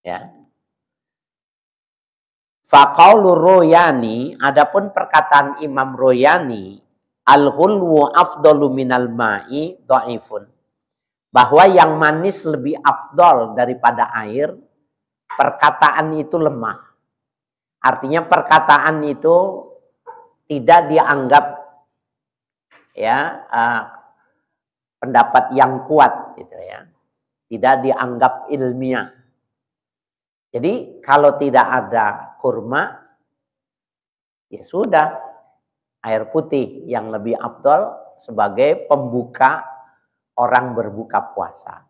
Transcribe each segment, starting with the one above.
Ya. Faqaulu Royani, adapun perkataan Imam Royani, al-hulwu afdalu minal ma'i dhaifun. Bahwa yang manis lebih afdal daripada air, perkataan itu lemah. Artinya perkataan itu tidak dianggap ya pendapat yang kuat gitu ya. Tidak dianggap ilmiah. Jadi kalau tidak ada kurma, ya sudah, air putih yang lebih afdal sebagai pembuka orang berbuka puasa.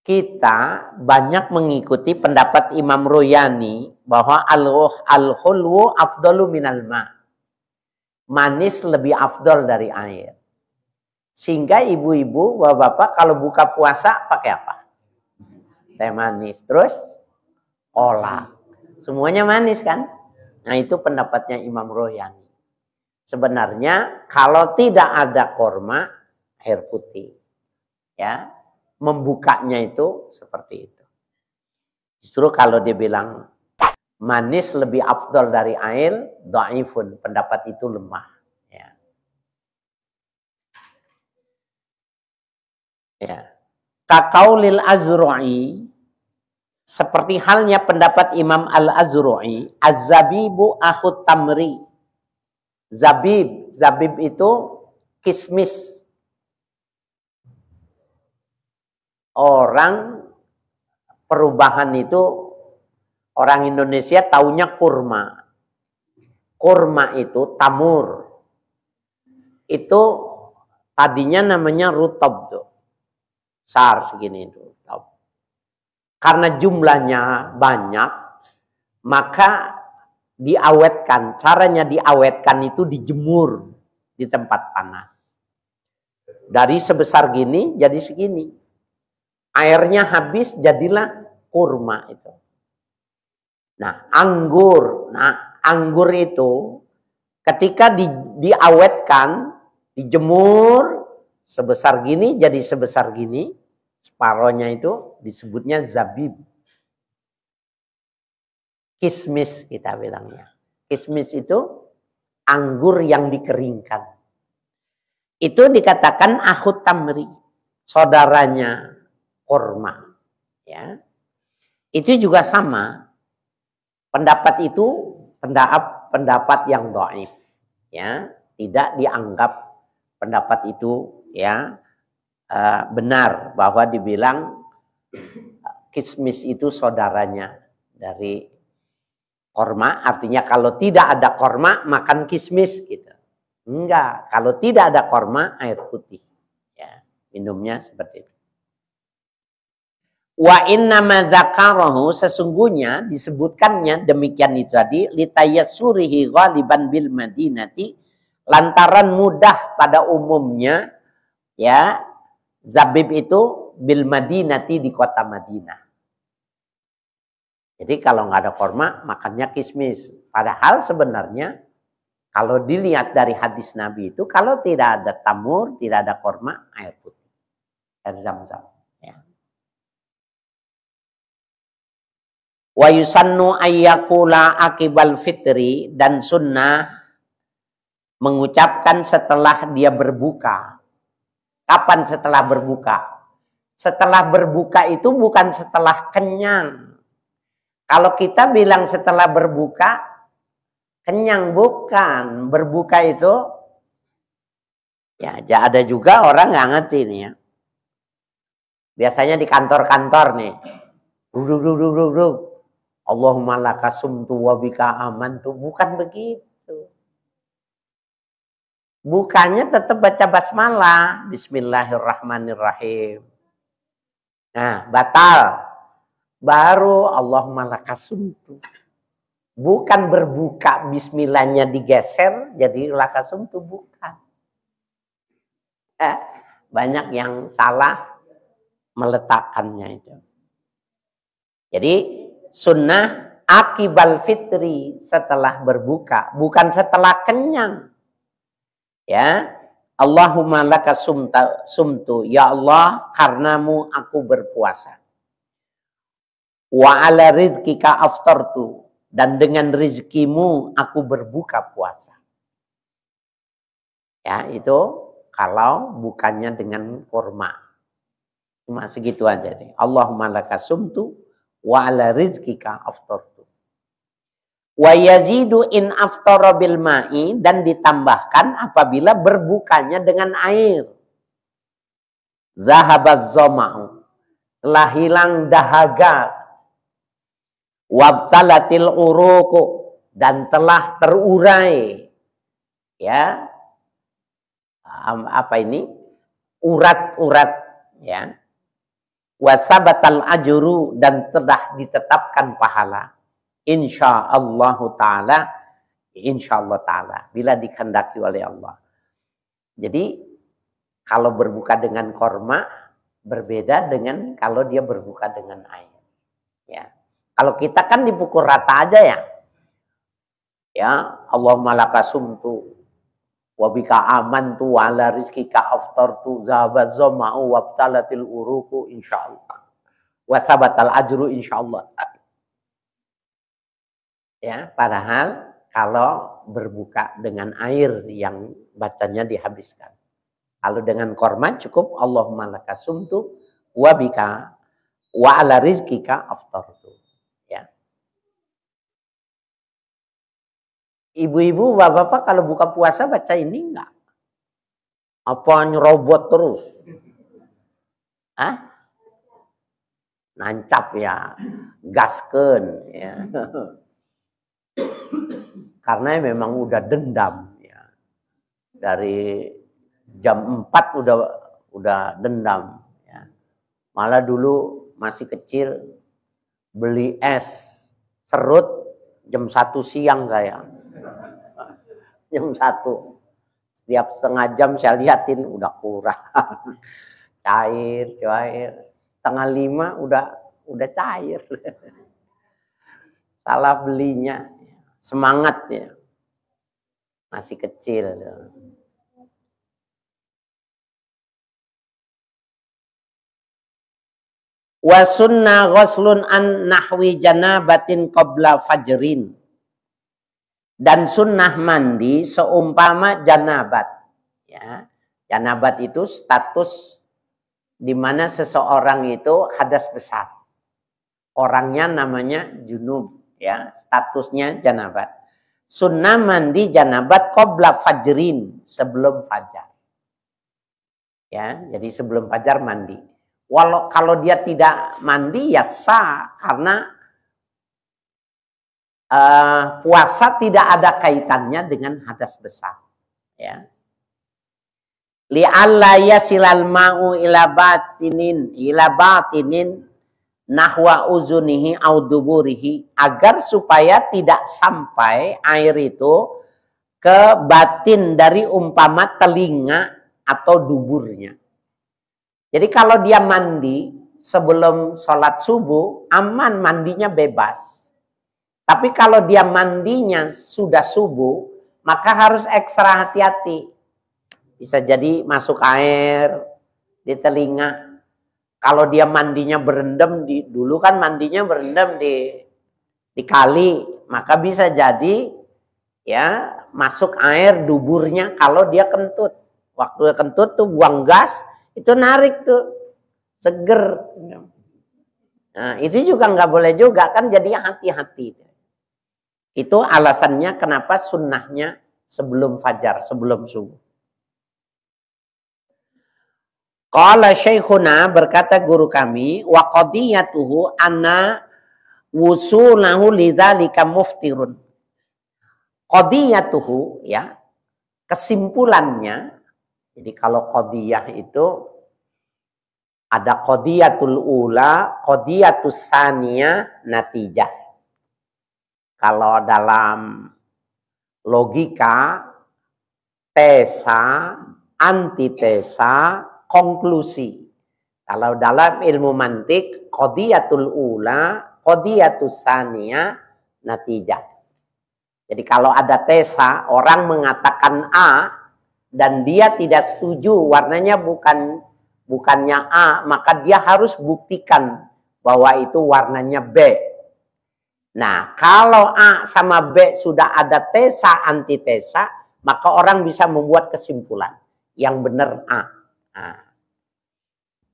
Kita banyak mengikuti pendapat Imam Royani bahwa al-hulwu afdalu minal ma. Manis lebih afdal dari air. Sehingga ibu-ibu, bapak-bapak kalau buka puasa pakai apa? Teh manis. Terus kolak. Semuanya manis kan? Nah itu pendapatnya Imam Royani. Sebenarnya kalau tidak ada korma, air putih. Ya, membukanya itu seperti itu. Justru kalau dia bilang manis lebih afdal dari air, dhaifun, pendapat itu lemah. Ya. Ya. Kaqaulil Azra'i, seperti halnya pendapat Imam Al-Azra'i, az-zabibu akhut tamri. Zabib itu kismis. Orang perubahan itu, orang Indonesia taunya kurma. Kurma itu tamur. Itu tadinya namanya rutab tuh. Besar segini itu. Karena jumlahnya banyak, maka diawetkan. Caranya diawetkan itu dijemur di tempat panas. Dari sebesar gini jadi segini. Airnya habis jadilah kurma itu. Nah, anggur itu ketika diawetkan, dijemur sebesar gini jadi sebesar gini. Separohnya itu disebutnya zabib. Kismis kita bilangnya. Kismis itu anggur yang dikeringkan. Itu dikatakan akhut tamri, saudaranya kurma. Ya. Itu juga sama. Pendapat itu pendapat yang dhaif. Ya, tidak dianggap pendapat itu ya benar, bahwa dibilang kismis itu saudaranya dari korma. Artinya kalau tidak ada korma makan kismis gitu. Enggak, kalau tidak ada korma air putih. Ya, minumnya seperti itu. Wa innama dzakarahu, sesungguhnya disebutkannya demikian itu tadi, litayassurihi ghaliban bil madinati, lantaran mudah pada umumnya ya. Zabib itu bil Madinati, di kota Madinah. Jadi kalau nggak ada korma, makannya kismis. Padahal sebenarnya kalau dilihat dari hadis Nabi itu, kalau tidak ada tamur, tidak ada korma, air putih. Air zam-zam. Ya. Wa yusannu ayyakula akibal fitri, dan sunnah mengucapkan setelah dia berbuka. Kapan setelah berbuka? Setelah berbuka itu bukan setelah kenyang. Kalau kita bilang setelah berbuka, kenyang, bukan. Berbuka itu, ya ada juga orang nggak ngerti nih ya. Biasanya di kantor-kantor nih, duduk. Allahumma laka sumtu wa bika amantu. Bukan begitu. Bukanya tetap baca basmalah. Bismillahirrahmanirrahim. Nah, batal. Baru Allahumma lakasumtu. Bukan berbuka bismillahnya digeser jadi lakasumtu, bukan. Banyak yang salah meletakkannya itu. Jadi sunnah akibal fitri, setelah berbuka, bukan setelah kenyang. Ya, Allahumma laka sumtu, ya Allah, karenamu aku berpuasa. Wa ala rizqika aftartu, dan dengan rizkimu aku berbuka puasa. Ya, itu kalau bukannya dengan kurma. Cuma segitu aja nih. Allahumma laka sumtu wa ala rizqika aftartu. Wa yazidu in aftara bil ma'i, dan ditambahkan apabila berbukanya dengan air. Zahabat zama'u, telah hilang dahaga. Wabtalatil uruqu, dan telah terurai, ya, apa ini, urat-urat, ya. Wasabatal ajru, dan telah ditetapkan pahala. Insyaallah ta'ala, bila dikehendaki oleh Allah. Jadi kalau berbuka dengan korma berbeda dengan kalau dia berbuka dengan air, ya. Kalau kita kan dipukul rata aja ya. Ya, Allahumma laka sumtu wa bika amantu wa ala rizqika aftartu zahabat zama'u wabtalatil uruqu insyaallah. Wa sabatal ajru insyaallah. Ya, padahal kalau berbuka dengan air yang bacanya dihabiskan. Kalau dengan korma cukup Allahumma laka sumtu wa bika wa ala rizqika aftartu. Ibu-ibu, bapak-bapak kalau buka puasa baca ini enggak? Apa nyerobot terus? Hah? Nancap ya, gasken ya. Karena memang udah dendam ya. Dari jam 4 udah dendam ya. Malah dulu masih kecil beli es serut jam 1 siang saya. Jam 1. Setiap setengah jam saya liatin udah kurang. Cair. Setengah 5 udah cair. Salah belinya. Semangat ya. Masih kecil. Wa sunnah ghuslun an nahwi janabatin qabla fajrin. Dan sunnah mandi seumpama janabat. Ya, janabat itu status di mana seseorang itu hadas besar. Orangnya namanya junub, ya, statusnya janabat. Sunnah mandi janabat qabla fajrin, sebelum fajar. Ya, jadi sebelum fajar mandi. Kalau dia tidak mandi ya sah, karena puasa tidak ada kaitannya dengan hadas besar, ya. Li'alla yasilal ma'u ila batinin nahwa uzunihi au duburihi, agar supaya tidak sampai air itu ke batin dari umpama telinga atau duburnya. Jadi kalau dia mandi sebelum sholat subuh, aman, mandinya bebas. Tapi kalau dia mandinya sudah subuh, maka harus ekstra hati-hati. Bisa jadi masuk air di telinga. Kalau dia mandinya berendam, dulu kan mandinya berendam di kali, maka bisa jadi ya masuk air duburnya kalau dia kentut. Waktu kentut tuh buang gas, itu narik tuh, seger. Nah, itu juga nggak boleh juga, kan jadi hati-hati. Itu alasannya kenapa sunnahnya sebelum fajar, sebelum subuh. Qala syekhuna, berkata guru kami, wa qadiyatuhu anna wusulahu lidzalika muftirun. Qadiyatuhu, ya, kesimpulannya, jadi kalau qadiyah itu ada qadiyatul ula, qadiyatus saniyah, natijah. Kalau dalam logika, tesa, antitesa, konklusi. Kalau dalam ilmu mantik, qadiyatul ula, qadiyatus saniyah, natijah. Jadi kalau ada tesa, orang mengatakan A, dan dia tidak setuju, warnanya bukannya A, maka dia harus buktikan bahwa itu warnanya B. Nah, kalau A sama B sudah ada tesa antitesa, maka orang bisa membuat kesimpulan yang benar A. Nah,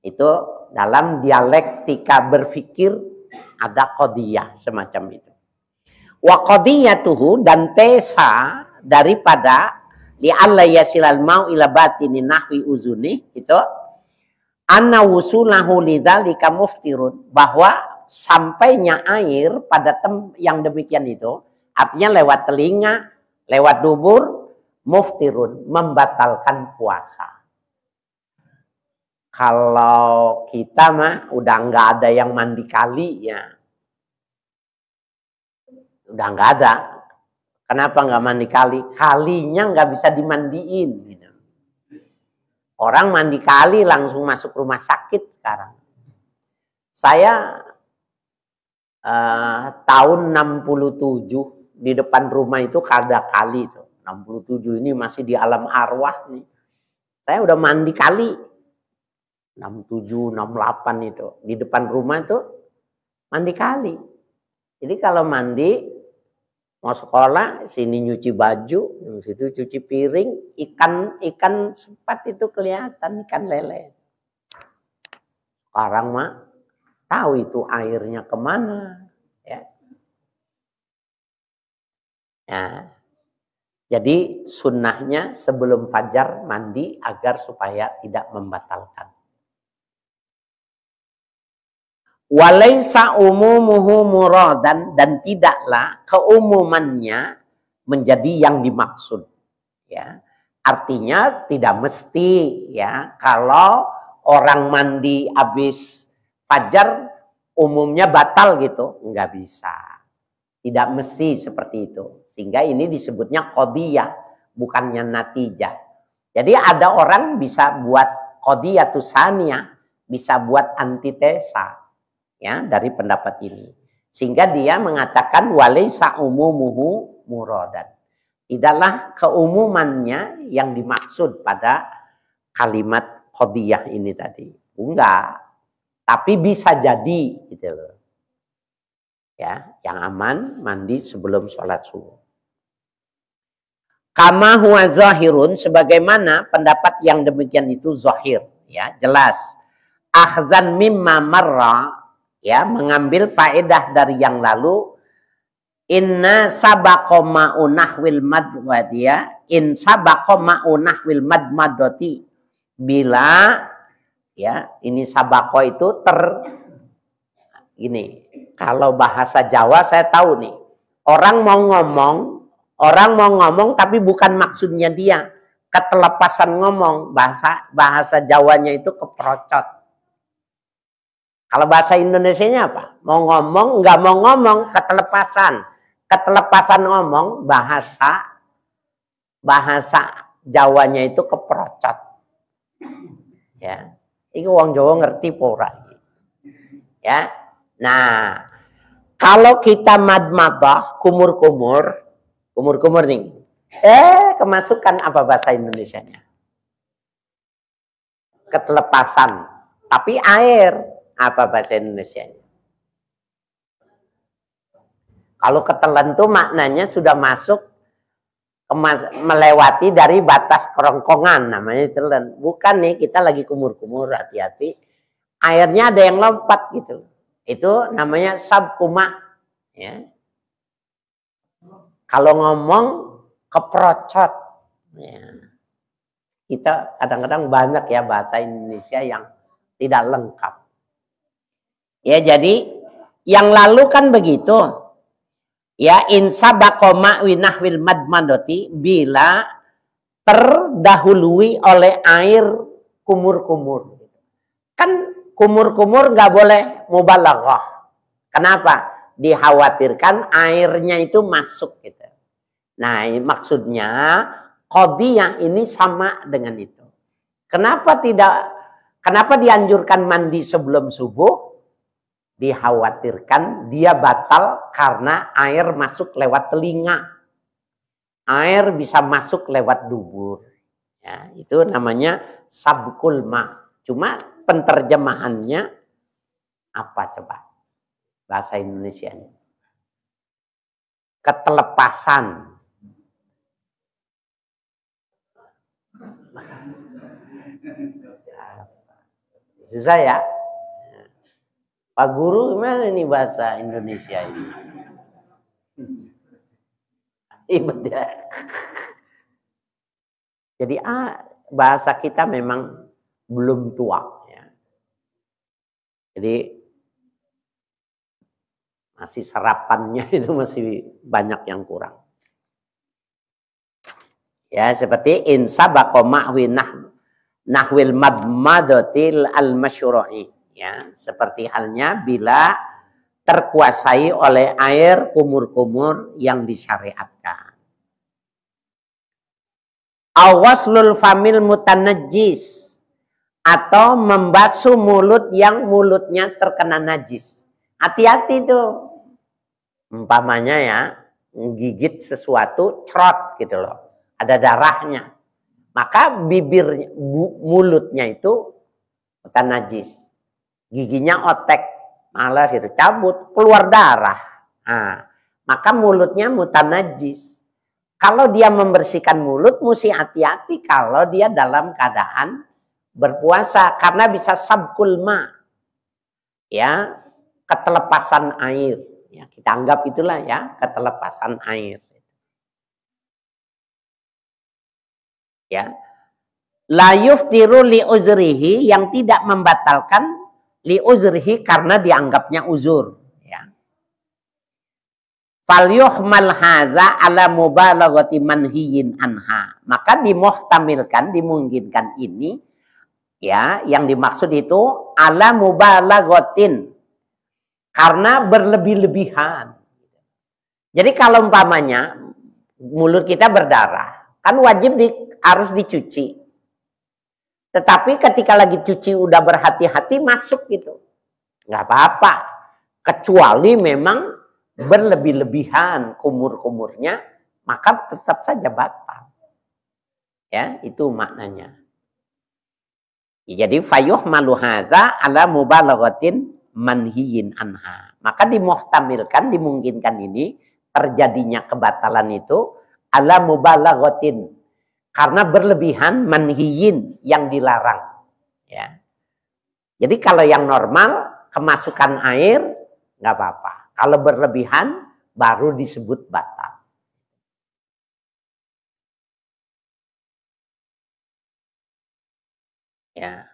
itu dalam dialektika berpikir ada qadiyah semacam itu. Wa qadiyatuhu, dan tesa daripada li'alla yasilal mau ila batini nahwi uzuni, itu anna wusulahu lidzalika muftirun, bahwa sampainya air pada yang demikian itu artinya lewat telinga, lewat dubur, muftirun, membatalkan puasa. Kalau kita mah udah nggak ada yang mandi kali ya, udah nggak ada. Kenapa nggak mandi kali? Kalinya nggak bisa dimandiin. Gitu. Orang mandi kali langsung masuk rumah sakit sekarang. Saya tahun 67 di depan rumah itu ada kali itu. 67 ini masih di alam arwah nih. Saya udah mandi kali. 67, 68 itu. Di depan rumah itu mandi kali. Jadi kalau mandi, mau sekolah, sini nyuci baju, situ cuci piring, ikan sepat itu kelihatan, ikan lele. Sekarang mah tahu itu airnya kemana. Ya. Nah, jadi sunnahnya sebelum fajar mandi agar supaya tidak membatalkan. Walaysa umumuhu muradan, dan tidaklah keumumannya menjadi yang dimaksud. Ya, artinya tidak mesti ya kalau orang mandi habis fajar umumnya batal gitu, nggak bisa. Tidak mesti seperti itu. Sehingga ini disebutnya qadiyah, bukannya natijah. Jadi ada orang bisa buat qadiyah tusaniyah, bisa buat antitesa. Ya, dari pendapat ini, sehingga dia mengatakan walaysa umumuhu muradan, tidaklah keumumannya yang dimaksud pada kalimat qadiyah ini tadi, enggak, tapi bisa jadi gitu loh. Ya, yang aman mandi sebelum sholat subuh. Kama huwa zahirun, sebagaimana pendapat yang demikian itu zahir, ya jelas. Akhzan mimma marra, ya, mengambil faedah dari yang lalu. Inna sabaqa ma'u nahwil madwadiyah, in sabaqa ma'u nahwil madmadoti, bila ya ini sabaqa itu ini kalau bahasa Jawa saya tahu nih, orang mau ngomong tapi bukan maksudnya dia, ketelepasan ngomong, bahasa Jawanya itu keprocot. Kalau bahasa Indonesianya apa? Mau ngomong, nggak mau ngomong, ketelepasan. Ketelepasan ngomong, bahasa Jawanya itu keprocot. Ya, itu wong Jawa ngerti pora. Ya, nah kalau kita madmadah, kumur-kumur nih. Kemasukan apa bahasa Indonesianya? Ketelepasan, tapi air. Apa bahasa Indonesianya? Kalau ketelan itu maknanya sudah masuk melewati dari batas kerongkongan, namanya telan. Bukan nih, kita lagi kumur-kumur, hati-hati. Airnya ada yang lompat gitu. Itu namanya sabkuma. Ya. Kalau ngomong keprocot. Ya. Kita kadang-kadang banyak ya bahasa Indonesia yang tidak lengkap. Ya, jadi yang lalu kan begitu. Ya, in sabaqa ma'wi nahwil madmadoti, bila terdahului oleh air kumur-kumur. Kan kumur-kumur nggak boleh mubalaghah. Kenapa? Dikhawatirkan airnya itu masuk gitu. Nah, maksudnya qadiyah ini sama dengan itu. Kenapa dianjurkan mandi sebelum subuh? Dikhawatirkan dia batal karena air masuk lewat telinga. Air bisa masuk lewat dubur. Ya, itu namanya sabkul ma. Cuma penterjemahannya Apa coba bahasa Indonesianya? Ketelepasan. Susah ya? Pak Guru gimana nih bahasa Indonesia ini? Iya. Jadi bahasa kita memang belum tua. Ya. Jadi masih serapannya itu masih banyak yang kurang. Ya seperti insabaqa ma'wi nahwil madmadatil al-masyru'i. Ya, seperti halnya bila terkuasai oleh air kumur-kumur yang disyariatkan. Awaslul famil mutanajjis, atau membasuh mulut yang mulutnya terkena najis. Hati-hati tuh. Umpamanya ya, gigit sesuatu, crot gitu loh. Ada darahnya. Maka bibirnya, mulutnya itu mutanajjis. Giginya otek, malas gitu, cabut, keluar darah. Nah, maka mulutnya mutanajjis. Kalau dia membersihkan mulut, mesti hati-hati kalau dia dalam keadaan berpuasa. Karena bisa sabkul ma. Ya, ketelepasan air. Ya, kita anggap itulah ya, ketelepasan air. Ya. La yuftiru li uzrihi, yang tidak membatalkan li uzrihi karena dianggapnya uzur. Ya. Falyuhmal haza ala mubalaghati manhiyin anha. Maka dimuhtamilkan, dimungkinkan ini ya, yang dimaksud itu ala mubalaghatin, karena berlebih-lebihan. Jadi kalau umpamanya mulut kita berdarah, kan wajib harus dicuci. Tetapi ketika lagi cuci udah berhati-hati masuk gitu. Nggak apa-apa. Kecuali memang berlebih-lebihan kumur-kumurnya, maka tetap saja batal. Ya, itu maknanya. Jadi fayuhmalu hadza ala mubalaghatin manhiyin anha. Maka dimuhtamilkan, dimungkinkan ini terjadinya kebatalan itu ala mubalaghatin, karena berlebihan manhiyin, yang dilarang. Ya. Jadi kalau yang normal kemasukan air nggak apa-apa. Kalau berlebihan baru disebut batal. Ya.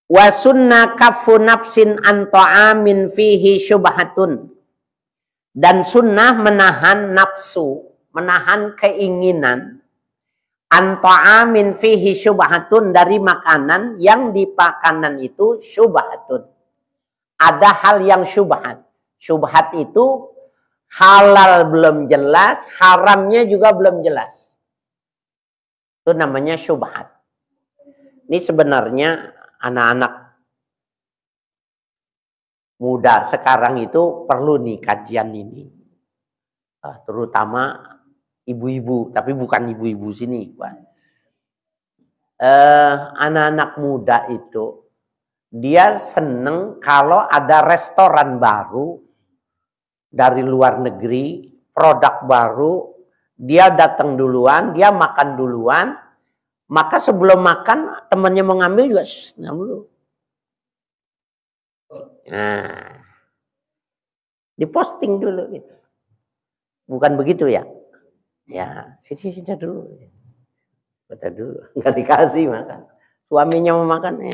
Wa sunna kafu nafsin an ta'amin fihi syubhatun. Dan sunnah menahan nafsu, menahan keinginan, an ta'amin fihi syubhatun, dari makanan yang di makanan itu syubhatun. Ada hal yang syubhat. Syubhat itu halal belum jelas, haramnya juga belum jelas. Itu namanya syubhat. Ini sebenarnya anak-anak muda sekarang itu perlu nih kajian ini. Terutama ibu-ibu, tapi bukan ibu-ibu sini. Anak-anak muda itu, dia seneng kalau ada restoran baru dari luar negeri, produk baru, dia datang duluan, dia makan duluan, maka sebelum makan temannya mau ngambil juga dulu. Nah, diposting dulu gitu. Bukan begitu ya? Ya, sini dulu. Kata dulu, nggak dikasih makan. Suaminya mau makan,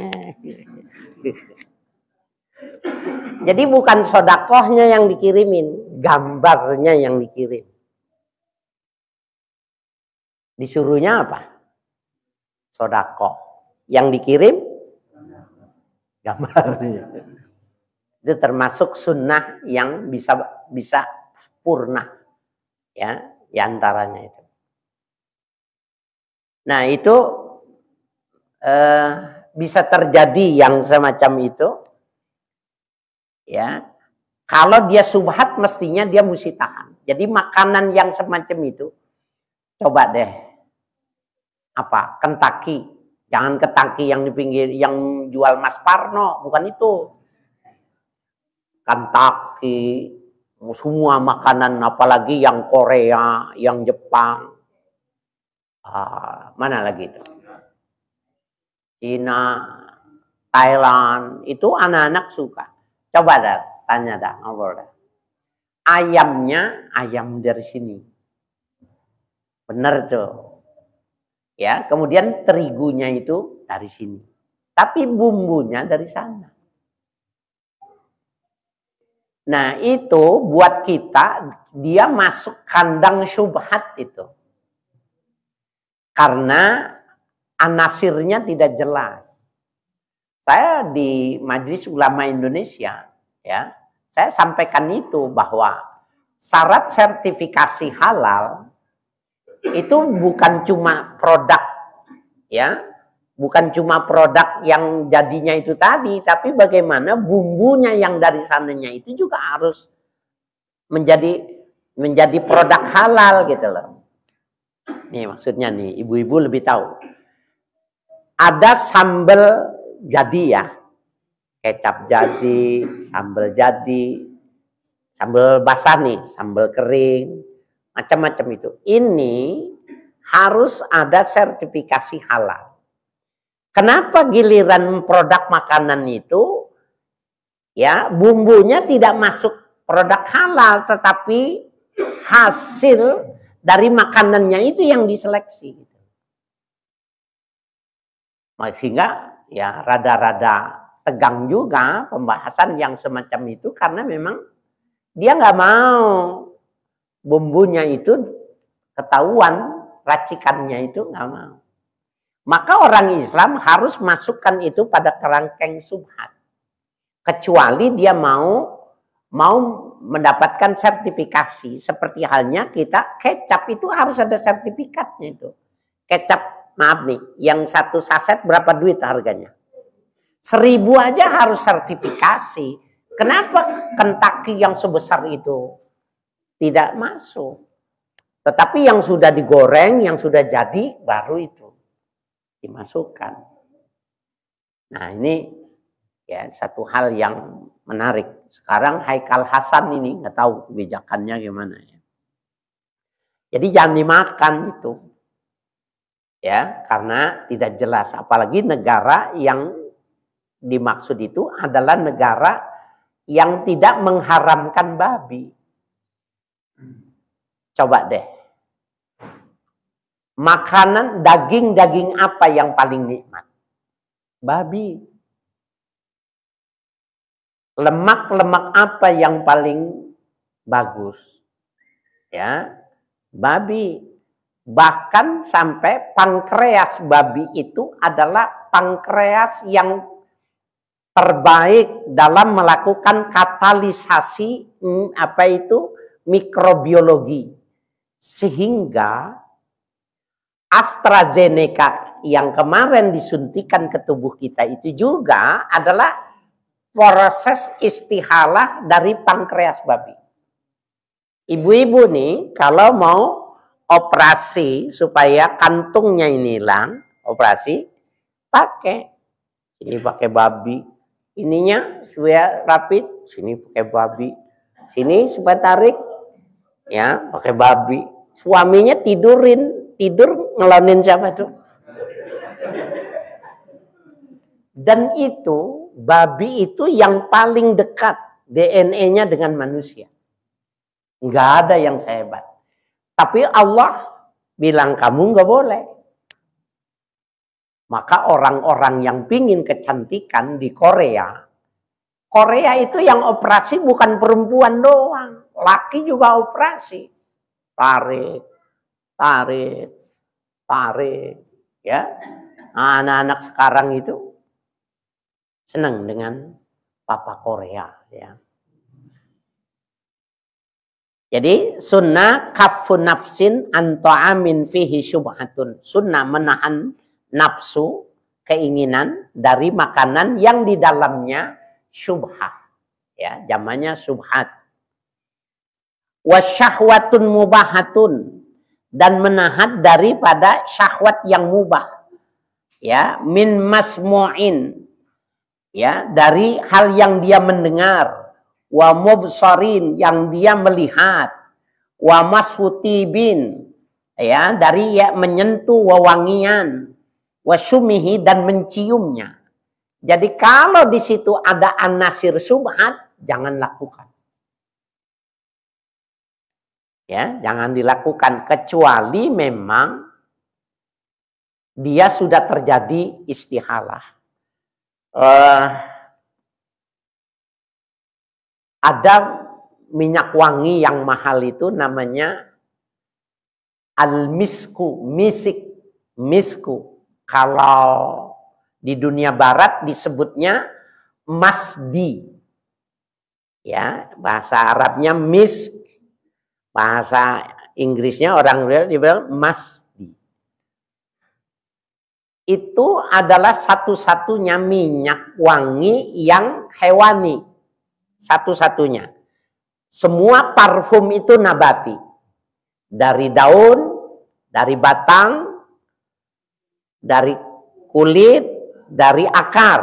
Jadi bukan sodakohnya yang dikirimin, gambarnya yang dikirim. Disuruhnya apa? Sodakoh. Yang dikirim gambarnya. Itu termasuk sunnah yang bisa purna, ya, diantaranya itu. Nah itu bisa terjadi yang semacam itu, ya. Kalau dia subhat mestinya dia mesti tahan. Jadi makanan yang semacam itu, coba deh, apa, Kentucky Jangan ke Tangki yang di pinggir, yang jual Mas Parno, bukan itu. Kentucky, semua makanan, apalagi yang Korea, yang Jepang. Mana lagi itu? Cina, Thailand, itu anak-anak suka. Coba dah, tanya dah, ngobrol dah. Ayamnya, ayam dari sini. Bener tuh. Ya, kemudian terigunya itu dari sini. Tapi bumbunya dari sana. Nah, itu buat kita, dia masuk kandang syubhat itu. Karena anasirnya tidak jelas. Saya di Majelis Ulama Indonesia, ya, saya sampaikan itu bahwa syarat sertifikasi halal itu bukan cuma produk, ya, bukan cuma produk yang jadinya itu tadi, tapi bagaimana bumbunya yang dari sananya itu juga harus menjadi produk halal gitu loh. Nih maksudnya nih, ibu-ibu lebih tahu. Ada sambal jadi ya, kecap jadi, sambal jadi, sambal basah nih, sambal kering, macam-macam itu. Ini harus ada sertifikasi halal. Kenapa giliran produk makanan itu, ya bumbunya tidak masuk produk halal, tetapi hasil dari makanannya itu yang diseleksi. Sehingga ya rada-rada tegang juga pembahasan yang semacam itu, karena memang dia nggak mau bumbunya itu ketahuan, racikannya itu nggak mau. Maka orang Islam harus masukkan itu pada kerangkeng syubhat, kecuali dia mau mendapatkan sertifikasi. Seperti halnya kita kecap itu harus ada sertifikatnya itu. Kecap, maaf nih, yang satu saset berapa duit harganya? 1.000 aja harus sertifikasi. Kenapa Kentucky yang sebesar itu tidak masuk? Tetapi yang sudah digoreng, yang sudah jadi, baru itu dimasukkan. Nah ini ya satu hal yang menarik. Sekarang Haikal Hasan ini nggak tahu kebijakannya gimana ya. Jadi jangan dimakan itu. Ya, karena tidak jelas. Apalagi negara yang dimaksud itu adalah negara yang tidak mengharamkan babi. Coba deh. Makanan daging-daging apa yang paling nikmat? Babi. Lemak-lemak apa yang paling bagus? Ya, babi. Bahkan sampai pankreas babi itu adalah pankreas yang terbaik dalam melakukan katalisasi mikrobiologi. Sehingga AstraZeneca yang kemarin disuntikan ke tubuh kita itu juga adalah proses istihalah dari pankreas babi. Ibu-ibu nih kalau mau operasi supaya kantungnya ini hilang, operasi pakai ini pakai babi, ininya supaya rapid, sini pakai babi, sini supaya tarik, ya pakai babi. Suaminya tidur ngelonin siapa tuh? Dan itu babi itu yang paling dekat DNA-nya dengan manusia. Nggak ada yang sehebat. Tapi Allah bilang kamu nggak boleh. Maka orang-orang yang pingin kecantikan di Korea itu yang operasi bukan perempuan doang, laki juga operasi. Tarik, ya. Anak-anak sekarang itu senang dengan papa Korea, ya. Jadi sunnah kaffun nafsin an ta'amin fihi syubhatun. Sunnah menahan nafsu, keinginan dari makanan yang di dalamnya syubhat. Ya, zamannya syubhat. Wasyahwatun mubahatun, dan menahan daripada syahwat yang mubah. ya, min masmu'in, ya, dari hal yang dia mendengar, wa mubsarin, yang dia melihat, wa maswutibin, ya, dari ya menyentuh wewangian, wa syumihi, dan menciumnya. Jadi kalau di situ ada an-nasir syubhat, jangan lakukan. Ya, jangan dilakukan kecuali memang dia sudah terjadi istihalah. Ada minyak wangi yang mahal itu namanya al-misku, misku. Kalau di dunia barat disebutnya masdi. Ya, bahasa Arabnya misk. Bahasa Inggrisnya orang dibilang masdi. Itu adalah satu-satunya minyak wangi yang hewani. Satu-satunya. Semua parfum itu nabati. Dari daun, dari batang, dari kulit, dari akar,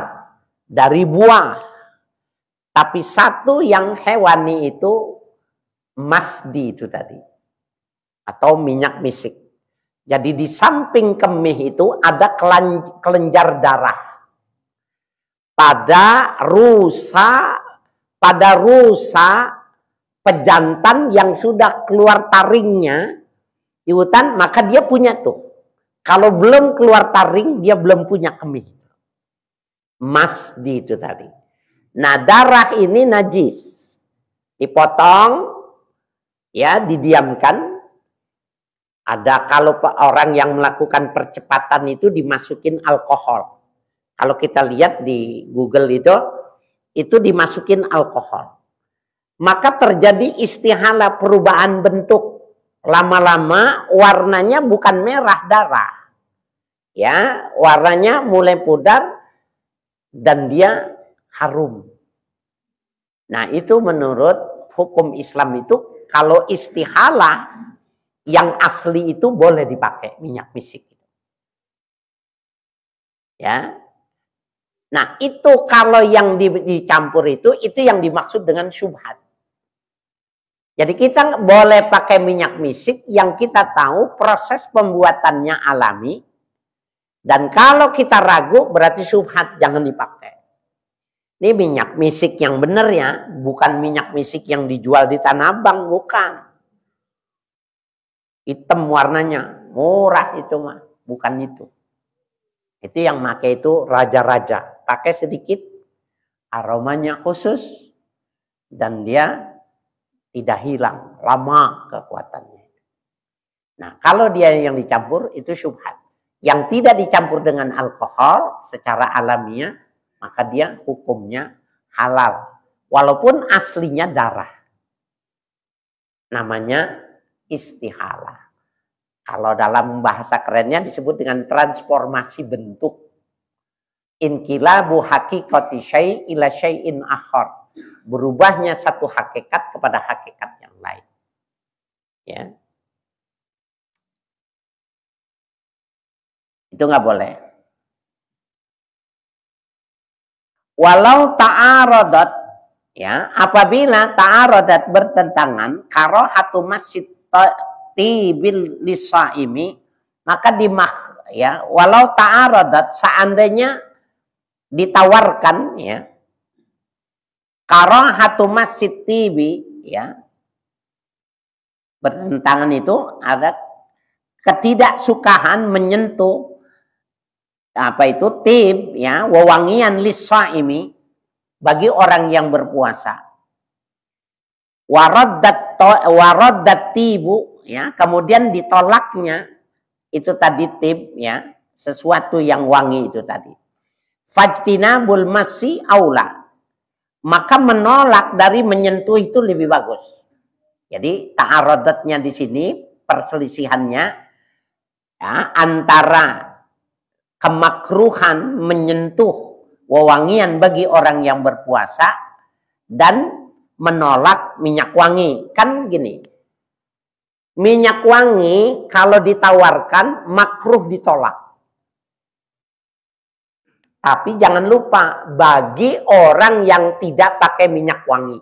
dari buah. Tapi satu yang hewani itu masdi itu tadi. Atau minyak misik. Jadi di samping kemih itu ada kelenjar darah. Pada rusa pejantan yang sudah keluar taringnya di hutan, maka dia punya tuh. Kalau belum keluar taring, dia belum punya kemih. Masdi itu tadi. Nah, darah ini najis. Dipotong, ya, didiamkan. Ada kalau orang yang melakukan percepatan itu dimasukin alkohol. Kalau kita lihat di Google itu dimasukin alkohol. Maka terjadi istihalah, perubahan bentuk. Lama-lama warnanya bukan merah darah. Ya, warnanya mulai pudar dan dia harum. Nah, itu menurut hukum Islam itu kalau istihalah yang asli itu boleh dipakai minyak misik. Ya. Nah, itu kalau yang dicampur itu yang dimaksud dengan syubhat. Jadi kita boleh pakai minyak misik yang kita tahu proses pembuatannya alami. Dan kalau kita ragu berarti syubhat, jangan dipakai. Ini minyak misik yang benar ya, bukan minyak misik yang dijual di Tanah Abang, bukan. Hitam warnanya, murah itu mah, bukan itu. Itu yang pakai itu raja-raja, pakai sedikit, aromanya khusus, dan dia tidak hilang, lama kekuatannya. Nah, kalau dia yang dicampur itu syubhat. Yang tidak dicampur dengan alkohol secara alamiah, maka dia hukumnya halal. Walaupun aslinya darah. Namanya istihalah. Kalau dalam bahasa kerennya disebut dengan transformasi bentuk. Inqilabu haqiqati syai' ila syai'in akhar. Berubahnya satu hakikat kepada hakikat yang lain. Ya. Itu nggak boleh. Walau ta'aradat, ya, apabila ta'aradat bertentangan karohatu masjid tibil lisaimi, maka ya, walau ta'aradat, seandainya ditawarkan, ya, karohatu masjid tibi, ya, bertentangan itu ada ketidaksukaan menyentuh apa itu tib, ya, wewangian lisaimi bagi orang yang berpuasa. Waraddat tibu, ya, kemudian ditolaknya itu tadi tib, ya, sesuatu yang wangi itu tadi. Fajtinabul masi aula, maka menolak dari menyentuh itu lebih bagus. Jadi ta'aradatnya di sini perselisihannya, ya, antara kemakruhan menyentuh wewangian bagi orang yang berpuasa dan menolak minyak wangi. Kan gini, minyak wangi kalau ditawarkan makruh ditolak. Tapi jangan lupa bagi orang yang tidak pakai minyak wangi.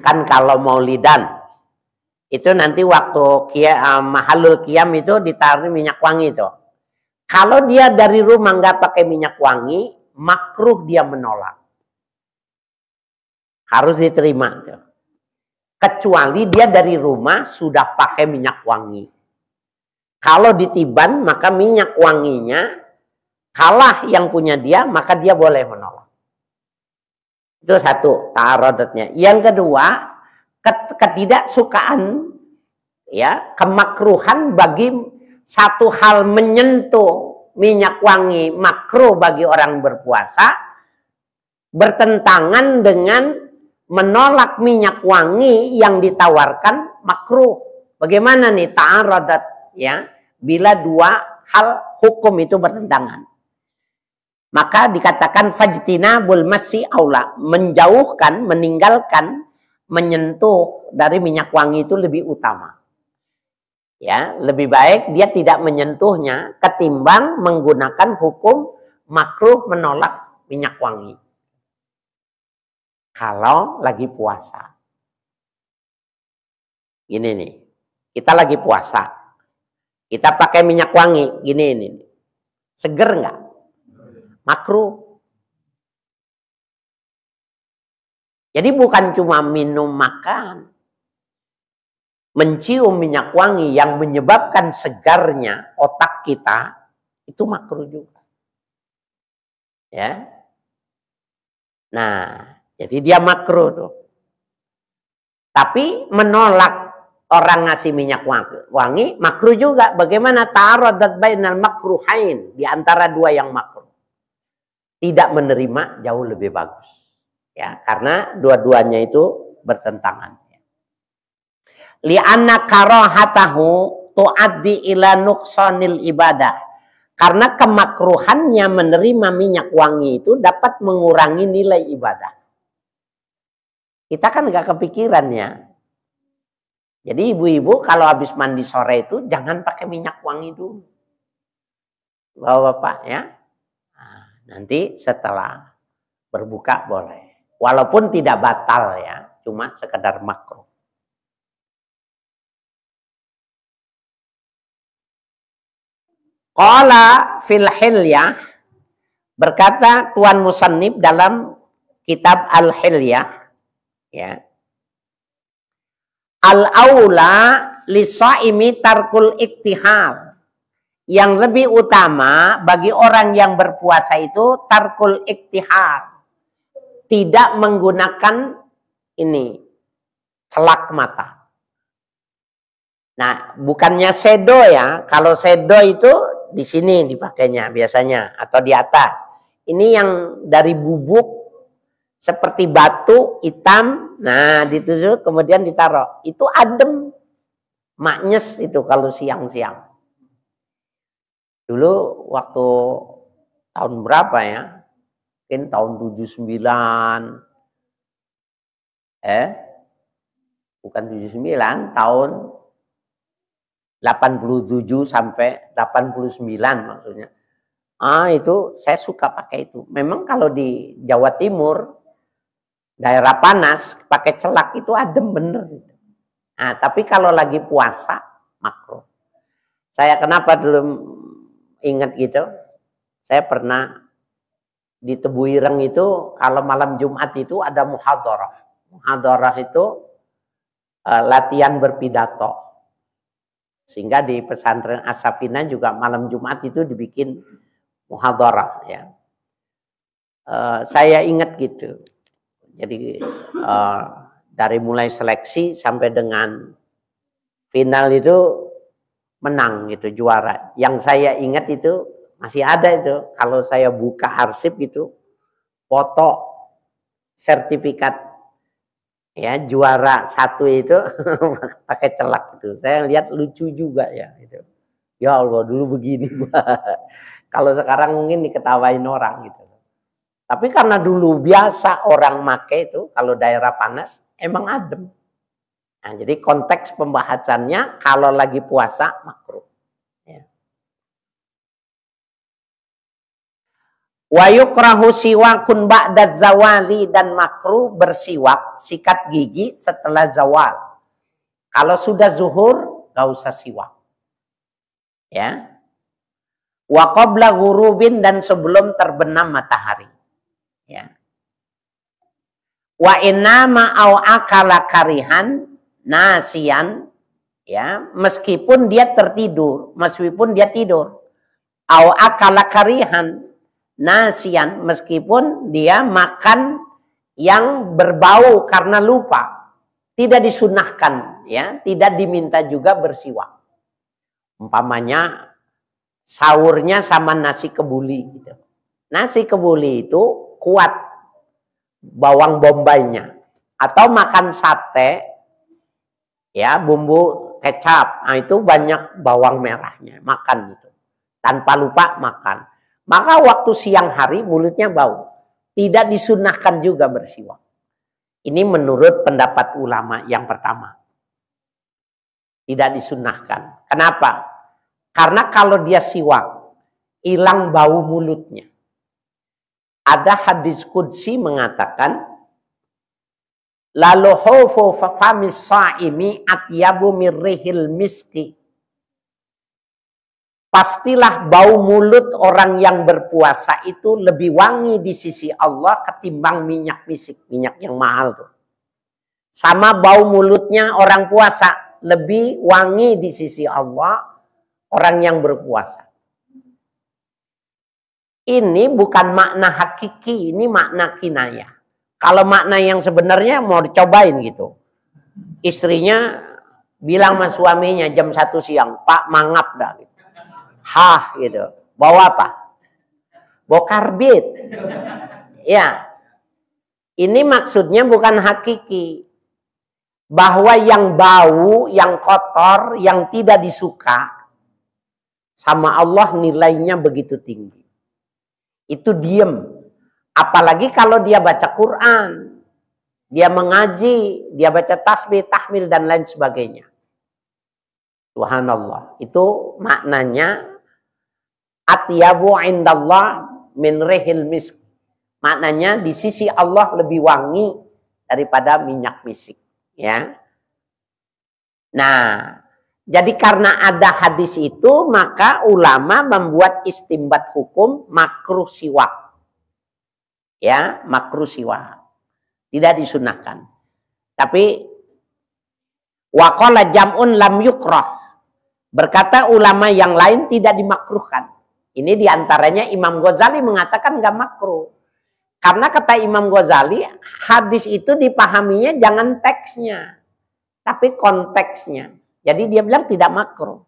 Kan kalau maulidan itu nanti waktu mahalul qiyam itu ditaruh minyak wangi itu. Kalau dia dari rumah nggak pakai minyak wangi, makruh dia menolak. Harus diterima. Kecuali dia dari rumah sudah pakai minyak wangi. Kalau ditiban maka minyak wanginya kalah yang punya dia, maka dia boleh menolak. Itu satu ta'arodatnya. Yang kedua, ketidaksukaan, ya, kemakruhan bagi satu hal menyentuh minyak wangi makruh bagi orang berpuasa bertentangan dengan menolak minyak wangi yang ditawarkan makruh. Bagaimana nih ta'arodat, ya? Bila dua hal hukum itu bertentangan. Maka dikatakan fajtinabul masyi aula, menjauhkan, meninggalkan, menyentuh dari minyak wangi itu lebih utama. Ya, lebih baik dia tidak menyentuhnya ketimbang menggunakan hukum makruh menolak minyak wangi. Kalau lagi puasa. Gini nih, kita lagi puasa. Kita pakai minyak wangi, gini ini. Seger nggak? Makruh. Jadi bukan cuma minum makan. Mencium minyak wangi yang menyebabkan segarnya otak kita, itu makruh juga. Ya. Nah, jadi dia makruh tuh. Tapi menolak orang ngasih minyak wangi makruh juga. Bagaimana ta'aradat bainal makruhain, di antara dua yang makruh. Tidak menerima jauh lebih bagus. Ya, karena dua-duanya itu bertentangan. Li'anna karahatahu tu'addi ila nuqsanil ibadah. Karena kemakruhannya menerima minyak wangi itu dapat mengurangi nilai ibadah. Kita kan nggak kepikiran ya. Jadi ibu-ibu kalau habis mandi sore itu jangan pakai minyak wangi dulu. Bapak-bapak ya. Nah, nanti setelah berbuka boleh. Walaupun tidak batal ya. Cuma sekedar makruh. Qala fil hilyah. Berkata Tuan Musannif dalam kitab Al-Hilyah. Ya. Al-aula lisaimi tarkul iktihar. Yang lebih utama bagi orang yang berpuasa itu tarkul iktihar. Tidak menggunakan ini celak mata. Nah, bukannya sedo ya. Kalau sedo itu di sini dipakainya biasanya atau di atas. Ini yang dari bubuk seperti batu hitam, nah ditusuk kemudian ditaruh. Itu adem, maknyes itu kalau siang-siang. Dulu waktu tahun berapa ya? Mungkin tahun 79. Bukan 79, tahun 87 sampai 89 maksudnya. Itu saya suka pakai itu. Memang kalau di Jawa Timur daerah panas pakai celak itu adem bener. Nah, tapi kalau lagi puasa makruh. Saya kenapa dulu ingat gitu? Saya pernah di Tebuireng itu kalau malam Jumat itu ada muhadharah. Muhadharah itu latihan berpidato. Sehingga di pesantren As-Safinah juga malam Jumat itu dibikin muhadharah ya. Saya ingat gitu. Jadi dari mulai seleksi sampai dengan final itu menang gitu, juara. Yang saya ingat itu masih ada itu. Kalau saya buka arsip itu foto sertifikat ya juara 1 itu pakai celak itu. Saya lihat lucu juga ya itu. Ya Allah dulu begini. Kalau sekarang mungkin diketawain orang gitu. Tapi karena dulu biasa orang make itu kalau daerah panas emang adem. Nah, jadi konteks pembahasannya kalau lagi puasa makruh. Wa yukrahu siwakun ba'da zawali, dan makruh bersiwak, sikat gigi setelah zawal. Kalau sudah zuhur, gak usah siwak. Ya. Wa qabla ghurubin, dan sebelum terbenam matahari. Ya. Wa innama au akala karihan nasian, ya, meskipun dia tertidur, meskipun dia tidur. Au akala karihan nasian, meskipun dia makan yang berbau karena lupa, tidak disunahkan, ya, tidak diminta juga bersiwak. Umpamanya sahurnya sama nasi kebuli gitu. Nasi kebuli itu kuat bawang bombaynya, atau makan sate, ya, bumbu kecap, nah itu banyak bawang merahnya, makan itu tanpa lupa makan. Maka waktu siang hari mulutnya bau, tidak disunahkan juga bersiwak. Ini menurut pendapat ulama yang pertama, tidak disunahkan. Kenapa? Karena kalau dia siwak, hilang bau mulutnya. Ada hadis qudsi mengatakan, lalu hufu famis sa'imi atyabu mirrihil miski. Pastilah bau mulut orang yang berpuasa itu lebih wangi di sisi Allah ketimbang minyak misik, minyak yang mahal tuh. Sama bau mulutnya orang puasa lebih wangi di sisi Allah orang yang berpuasa. Ini bukan makna hakiki, ini makna kinayah. Kalau makna yang sebenarnya mau dicobain gitu. Istrinya bilang sama suaminya jam 1 siang, Pak mangap dah gitu. Hah gitu. Bawa apa? Bawa karbit. Ya. Ini maksudnya bukan hakiki. Bahwa yang bau, yang kotor, yang tidak disuka, sama Allah nilainya begitu tinggi. Itu diem. Apalagi kalau dia baca Quran, dia mengaji, dia baca tasbih, tahmid, dan lain sebagainya. Subhanallah. Itu maknanya atyabu indallah min rihil misk. Maknanya di sisi Allah lebih wangi daripada minyak misik. Ya. Nah, jadi karena ada hadis itu, maka ulama membuat istimbat hukum makruh siwak. Ya, makruh siwak. Tidak disunahkan. Tapi waqala jam'un lam yukrah. Berkata ulama yang lain tidak dimakruhkan. Ini diantaranya Imam Ghazali mengatakan nggak makruh. Karena kata Imam Ghazali, hadis itu dipahaminya jangan teksnya, tapi konteksnya. Jadi dia bilang tidak makruh.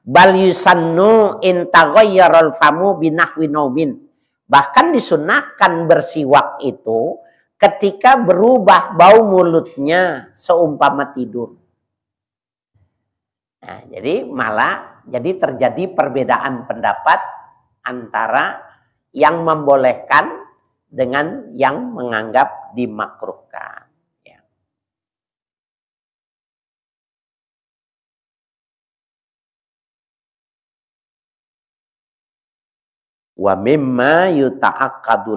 Bal yusannu in taghayyarul famu binahwi naumin. Bahkan disunahkan bersiwak itu ketika berubah bau mulutnya seumpama tidur. Nah, jadi terjadi perbedaan pendapat antara yang membolehkan dengan yang menganggap dimakruhkan. Ya. Wa mimma yuta'aqqadul